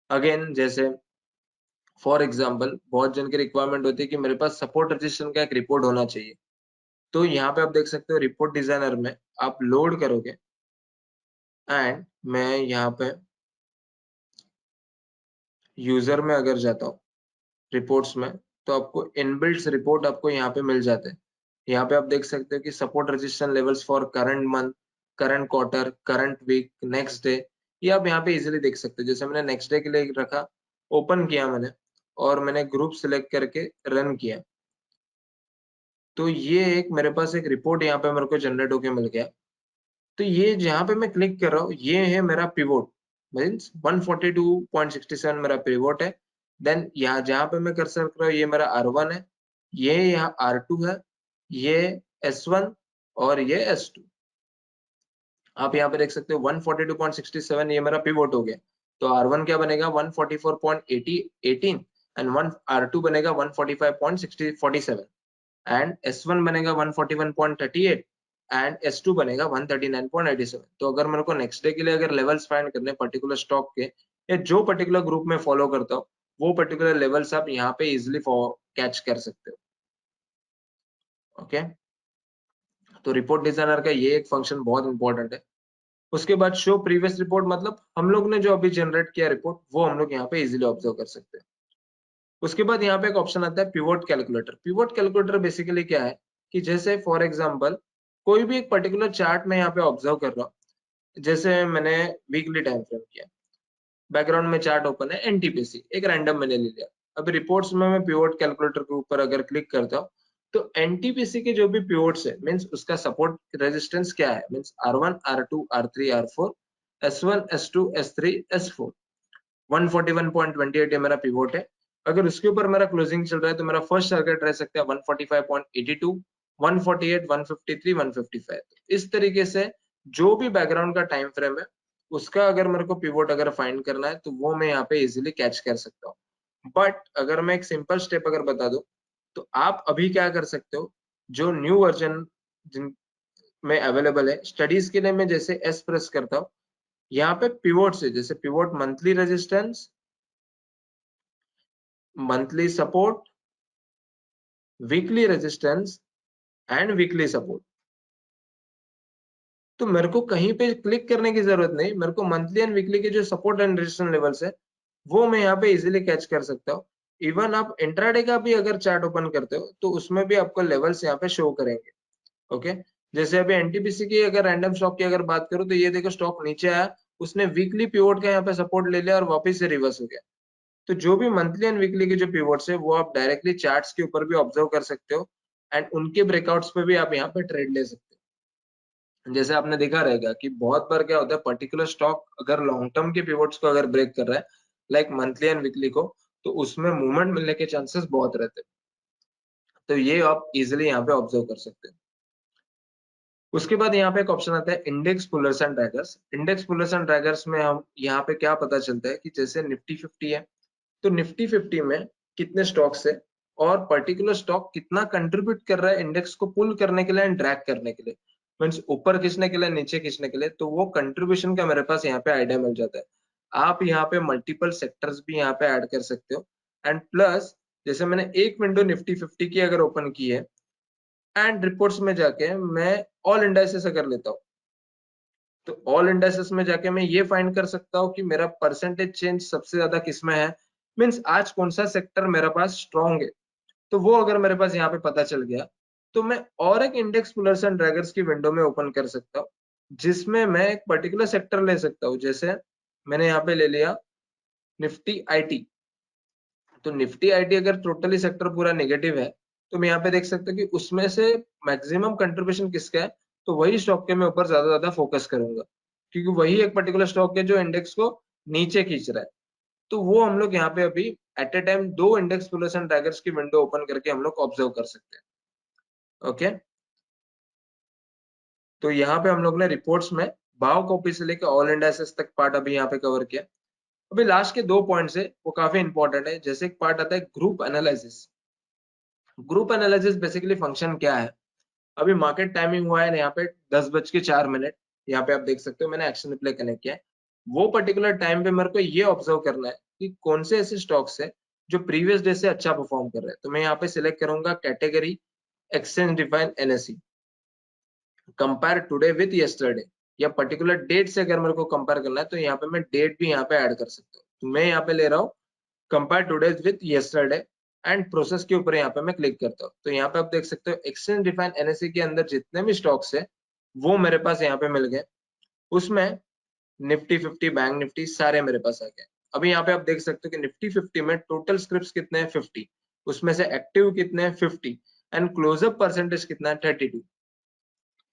अगेन जैसे फॉर एग्जांपल बहुत जन की रिक्वायरमेंट होती है कि मेरे पास सपोर्ट रजिस्ट्रेशन का एक रिपोर्ट होना चाहिए, तो यहाँ पे आप देख सकते हो रिपोर्ट डिजाइनर में आप लोड करोगे एंड मैं यहाँ पे यूजर में अगर जाता हूँ रिपोर्ट्स में, तो आपको इनबिल्ट रिपोर्ट आपको यहाँ पे मिल जाते हैं। यहाँ पे आप देख सकते हो कि support registration levels for current month, current quarter, current week, next day, ये आप यहाँ पे इजीली देख सकते हो। जैसे मैंने नेक्स्ट डे के लिए रखा, ओपन किया मैंने और मैंने ग्रुप सिलेक्ट करके रन किया, तो ये एक मेरे पास एक रिपोर्ट यहाँ पे मेरे को जनरेट होके मिल गया। तो ये जहाँ पे मैं क्लिक कर रहा हूँ ये है मेरा पिवोट, मीन्स 142.67 मेरा पिवोट है। देन यहाँ जहाँ पे मैं कर्सर कर रहा हूँ ये मेरा R1 है, ये यहाँ R2 है, ये S1 और ये S2। आप यहाँ पे देख सकते हो 142.67 ये मेरा पिवोट हो गया। तो R1 क्या बनेगा 144.18 एंड R2 बनेगा 145.47 एंड S1 बनेगा 141.38 एंड S2 बनेगा 139.87। तो अगर मेरे को नेक्स्ट डे के लिए अगर लेवल्स फाइंड करने पर्टिकुलर स्टॉक के या जो पर्टिकुलर ग्रुप में फॉलो करता हूँ वो पर्टिकुलर लेवल्स आप यहाँ पे इजिली कैच कर सकते हो। ओके, तो रिपोर्ट डिजाइनर का ये एक फंक्शन बहुत इंपॉर्टेंट है। उसके बाद शो प्रीवियस रिपोर्ट, मतलब हम लोग ने जो अभी जनरेट किया रिपोर्ट वो हम लोग यहाँ पे इजिली ऑब्जर्व कर सकते हैं। उसके बाद यहाँ पे एक ऑप्शन आता है pivot calculator. Pivot calculator basically क्या है कि जैसे फॉर एग्जांपल कोई भी एक पर्टिकुलर चार्ट में यहाँ पे ऑब्जर्व कर रहा हूँ, जैसे मैंने वीकली टाइम फ्रेम किया, बैकग्राउंड में चार्ट ओपन है, एनटीपीसी एक रैंडम मैंने ले लिया। अभी रिपोर्ट्स में मैं पिवोट कैलकुलेटर के ऊपर अगर क्लिक करता हूँ तो एनटीपीसी के जो भी पिवोट्स है मींस उसका सपोर्ट रेजिस्टेंस क्या है, means R1 R2 R3 R4 S1 S2 S3 S4 141.28 ये मेरा पिवोट है। अगर उसके ऊपर मेरा क्लोजिंग चल रहा है तो मेरा फर्स्ट टारगेट रह सकता है 145.82 148 153 155। इस तरीके से जो भी बैकग्राउंड का टाइम फ्रेम है उसका अगर मेरे को पिवोट अगर फाइंड करना है तो वो मैं यहाँ पे इजीली कैच कर सकता हूँ। बट अगर मैं एक सिंपल स्टेप अगर बता दूं तो आप अभी क्या कर सकते हो, जो न्यू वर्जन जिन में अवेलेबल है स्टडीज के लिए, मैं जैसे एस प्रेस करता हूँ यहाँ पे पिवोट से, जैसे pivot monthly resistance, monthly support, weekly resistance and weekly support, तो मेरे को कहीं पे क्लिक करने की जरूरत नहीं, मेरे को मंथली एंड वीकली के जो सपोर्ट एंड रेजिस्टेंस लेवल्स है वो मैं यहाँ पे इजीली कैच कर सकता हूँ। इवन आप इंट्राडे का भी अगर चार्ट ओपन करते हो तो उसमें भी आपको लेवल्स यहाँ पे शो करेंगे। ओके, जैसे अभी एनटीपीसी की अगर रैंडम स्टॉक की अगर बात करूं तो ये देखो स्टॉक नीचे आया, उसने वीकली पिवोट का यहाँ पे सपोर्ट ले लिया और वापस से रिवर्स हो गया। तो जो भी मंथली एंड वीकली के जो पिवोट्स है वो आप डायरेक्टली चार्ट्स के ऊपर भी ऑब्जर्व कर सकते हो एंड उनके ब्रेकआउट्स पे भी आप यहाँ पे ट्रेड ले सकते हो। जैसे आपने देखा रहेगा कि बहुत बार क्या होता है, पर्टिकुलर स्टॉक अगर लॉन्ग टर्म के पिवोट्स को अगर ब्रेक कर रहा है लाइक मंथली एंड वीकली को, तो उसमें मूवमेंट मिलने के चांसेस बहुत रहते हैं। तो ये आप इजिली यहाँ पे ऑब्जर्व कर सकते हो। उसके बाद यहाँ पे एक ऑप्शन आता है index pullers and draggers. Index pullers and draggers में हम यहाँ पे क्या पता चलता है कि जैसे निफ्टी 50 है तो निफ्टी 50 में कितने स्टॉक्स है और पर्टिकुलर स्टॉक कितना कंट्रीब्यूट कर रहा है इंडेक्स को पुल करने के लिए एंड ड्रैग करने के लिए, मीन्स ऊपर खींचने के लिए नीचे खींचने के लिए, तो वो कंट्रीब्यूशन का मेरे पास यहाँ पे आइडिया मिल जाता है। आप यहाँ पे मल्टीपल सेक्टर्स भी यहाँ पे ऐड कर सकते हो एंड प्लस जैसे मैंने एक विंडो निफ्टी 50 की अगर ओपन की है एंड रिपोर्ट्स में जाके मैं ऑल इंडाइसेस अगर लेता हूँ तो ऑल इंडाइसेस में जाके मैं ये फाइंड कर सकता हूँ कि मेरा परसेंटेज चेंज सबसे ज्यादा किसमें है, मीन्स आज कौन सा सेक्टर मेरे पास स्ट्रॉन्ग है। तो वो अगर मेरे पास यहाँ पे पता चल गया तो मैं और एक इंडेक्स पुलर्स एंड ड्रैगर्स की विंडो में ओपन कर सकता हूँ जिसमें मैं एक पर्टिकुलर सेक्टर ले सकता हूँ। जैसे मैंने यहाँ पे ले लिया निफ्टी आईटी, तो निफ्टी आईटी अगर टोटली सेक्टर पूरा नेगेटिव है तो मैं यहाँ पे देख सकता हूँ कि उसमें से मैक्सिमम कंट्रीब्यूशन किसका है, तो वही स्टॉक के मैं ऊपर ज्यादा फोकस करूंगा क्योंकि वही एक पर्टिकुलर स्टॉक है जो इंडेक्स को नीचे खींच रहा है। तो वो हम लोग यहाँ पे अभी एट ए टाइम दो इंडेक्स पुलर्स एंड ड्रैगर्स की विंडो ओपन करके हम लोग ऑब्जर्व कर सकते हैं। ओके, तो यहाँ पे हम लोग ने रिपोर्ट्स में भाव कॉपी से लेकर ऑल इंडाइसेस तक पार्ट अभी यहाँ पे कवर किया। अभी लास्ट के दो पॉइंट्स है वो काफी इंपॉर्टेंट है। जैसे एक पार्ट आता है group analysis. Group analysis basically function क्या है, अभी मार्केट टाइमिंग हुआ है यहाँ पे 10:04, यहाँ पे आप देख सकते हो मैंने एक्शन रिप्ले कनेक्ट किया है। वो पर्टिकुलर टाइम पे मेरे को ये ऑब्जर्व करना है कि कौन से ऐसे स्टॉक्स है जो प्रीवियस डे से अच्छा परफॉर्म कर रहे हैं। तो मैं यहाँ पे सिलेक्ट करूंगा category exchange define NSE, compare today with yesterday, या पर्टिकुलर डेट से अगर मेरे को कंपेयर करना है तो यहाँ पे मैं डेट भी यहाँ पे ऐड कर सकता हूँ। तो मैं यहाँ पे ले रहा हूँ compare today with yesterday and process के ऊपर यहाँ पे मैं क्लिक करता हूँ। तो यहाँ पे आप देख सकते हो एक्सचेंज डिफाइन एनएसई के अंदर जितने भी स्टॉक्स है वो मेरे पास यहाँ पे मिल गए। उसमें निफ्टी 50 बैंक निफ्टी सारे मेरे पास आ गए। अभी यहाँ पे आप देख सकते हो कि निफ्टी 50 में टोटल स्क्रिप्ट कितने हैं 50, उसमें से एक्टिव कितने हैं 50 एंड क्लोजअप परसेंटेज कितना है 32।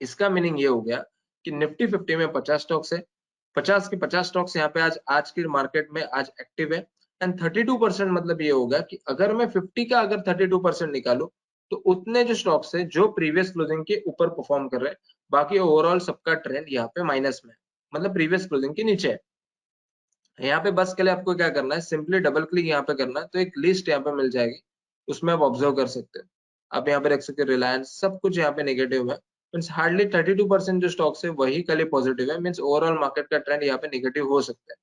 इसका मीनिंग ये हो गया कि निफ्टी 50 में 50 स्टॉक्स है, 50 के 50 स्टॉक्स यहाँ पे आज की मार्केट में आज एक्टिव है एंड 32% मतलब ये होगा कि अगर मैं 50 का अगर 32% निकालू तो उतने जो स्टॉक्स है जो प्रीवियस क्लोजिंग के ऊपर परफॉर्म कर रहे हैं, बाकी ओवरऑल सबका ट्रेंड यहाँ पे माइनस में है, मतलब प्रीवियस क्लोजिंग के नीचे है। यहाँ पे बस के लिए आपको क्या करना है, सिंपली डबल क्लिक यहाँ पे करना है तो एक लिस्ट यहाँ पे मिल जाएगी, उसमें आप ऑब्जर्व कर सकते हो। आप यहाँ पे देख सकते हो रिलायंस सब कुछ यहाँ पे नेगेटिव है, मीन्स हार्डली 32% जो स्टॉक्स है वही कल पॉजिटिव है, मीन्स ओवरऑल मार्केट का ट्रेंड यहाँ पे नेगेटिव हो सकता है।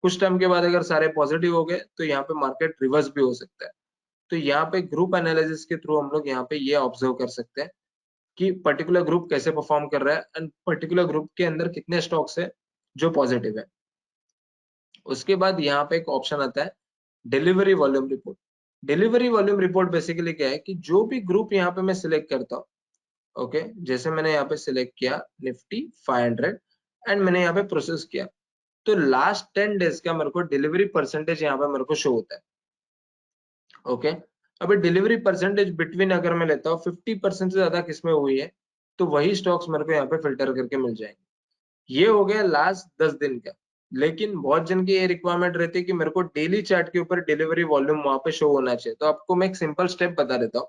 कुछ टाइम के बाद अगर सारे पॉजिटिव हो गए तो यहाँ पे मार्केट रिवर्स भी हो सकता है। तो यहाँ पे ग्रुप एनालिसिस के थ्रू हम लोग यहाँ पे ये ऑब्जर्व कर सकते हैं कि पर्टिकुलर ग्रुप कैसे परफॉर्म कर रहा है एंड पर्टिकुलर ग्रुप के अंदर कितने स्टॉक्स है जो पॉजिटिव है। उसके बाद यहाँ पे एक ऑप्शन आता है delivery volume report. Delivery volume report basically क्या है कि जो भी ग्रुप यहाँ पे मैं सिलेक्ट करता हूँ, ओके, जैसे मैंने यहाँ पे सिलेक्ट किया निफ्टी 500 एंड मैंने यहाँ पे प्रोसेस किया, तो लास्ट 10 डेज का मेरे को डिलीवरी परसेंटेज यहाँ पे मेरे को शो होता है। ओके, अभी डिलीवरी परसेंटेज बिटवीन अगर मैं लेता हूँ 50% से ज्यादा किसमें हुई है, तो वही स्टॉक्स मेरे को यहाँ पे फिल्टर करके मिल जाएंगे। ये हो गया लास्ट 10 दिन का। लेकिन बहुत जन की ये रिक्वायरमेंट रहती है कि मेरे को डेली चार्ट के ऊपर डिलीवरी वॉल्यूम वहां पे शो होना चाहिए। तो आपको मैं एक सिंपल स्टेप बता देता हूँ।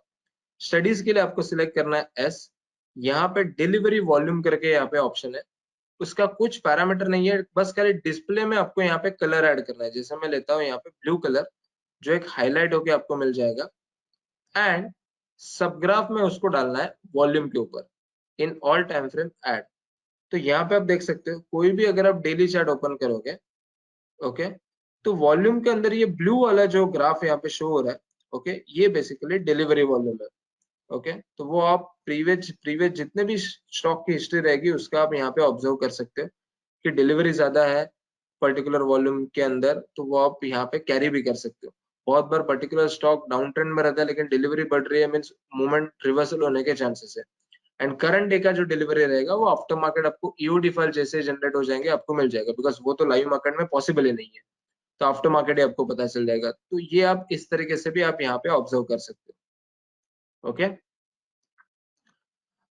स्टडीज के लिए आपको सिलेक्ट करना है एस, यहाँ पे डिलीवरी वॉल्यूम करके यहाँ पे ऑप्शन है। उसका कुछ पैरामीटर नहीं है, बस खाली डिस्प्ले में आपको यहाँ पे कलर ऐड करना है। जैसे मैं लेता हूँ यहाँ पे ब्लू कलर, जो एक हाईलाइट होके आपको मिल जाएगा, एंड सब ग्राफ में उसको डालना है वॉल्यूम के ऊपर, in all time frame add. तो यहाँ पे आप देख सकते हो, कोई भी अगर आप डेली चार्ट ओपन करोगे, ओके, तो वॉल्यूम के अंदर ये ब्लू वाला जो ग्राफ यहाँ पे शो हो रहा है, ओके, ये बेसिकली डिलीवरी वॉल्यूम है। ओके, तो वो आप प्रीवियस प्रीवियस जितने भी स्टॉक की हिस्ट्री रहेगी उसका आप यहाँ पे ऑब्जर्व कर सकते हो कि डिलीवरी ज्यादा है पर्टिकुलर वॉल्यूम के अंदर, तो वो आप यहाँ पे कैरी भी कर सकते हो। बहुत बार पर्टिकुलर स्टॉक डाउन ट्रेंड में रहता है लेकिन डिलीवरी बढ़ रही है, मीन्स मूवमेंट रिवर्सल होने के चांसेस है। एंड करंट डे का जो डिलीवरी रहेगा वो आफ्टर मार्केट आपको ईओडी फाइल जैसे जनरेट हो जाएंगे आपको मिल जाएगा, बिकॉज वो तो लाइव मार्केट में पॉसिबल ही नहीं है। तो आफ्टर मार्केट ही आपको पता चल जाएगा। तो ये आप इस तरीके से भी आप यहाँ पे ऑब्जर्व कर सकते हो। ओके,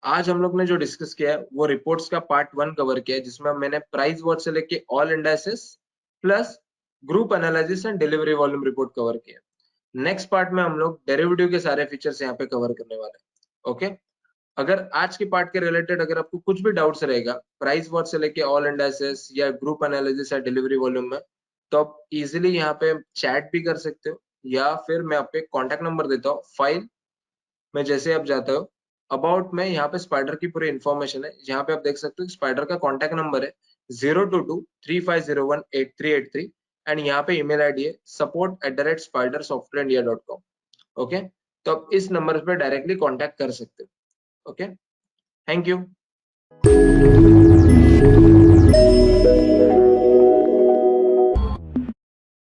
आज हम लोग ने जो डिस्कस किया है वो रिपोर्ट्स का पार्ट 1 कवर किया है, जिसमें मैंने प्राइस वॉच से लेके all indices plus group analysis and delivery volume report cover किया। नेक्स्ट पार्ट में हम लोग डेरिवेटिव के सारे फीचर्स यहाँ पे कवर करने वाले हैं। ओके, अगर आज के पार्ट के रिलेटेड अगर आपको कुछ भी डाउट्स रहेगा प्राइस वॉच से लेके ऑल इंडाइसेस या ग्रुप एनालिसिस या डिलीवरी वॉल्यूम में, तो आप इजिली यहाँ पे चैट भी कर सकते हो, या फिर मैं आपको कॉन्टेक्ट नंबर देता हूँ। फाइल में जैसे आप जाते हो, अबाउट में यहाँ पे स्पाइडर की पूरी इन्फॉर्मेशन है। यहाँ पे आप देख सकते हो स्पाइडर का कॉन्टेक्ट नंबर है 02235018383, एंड यहाँ पे ईमेल आईडी है support@spidersoftwareindia.com। ओके, तो आप इस नंबर पे डायरेक्टली कॉन्टेक्ट कर सकते हो। Okay, thank you.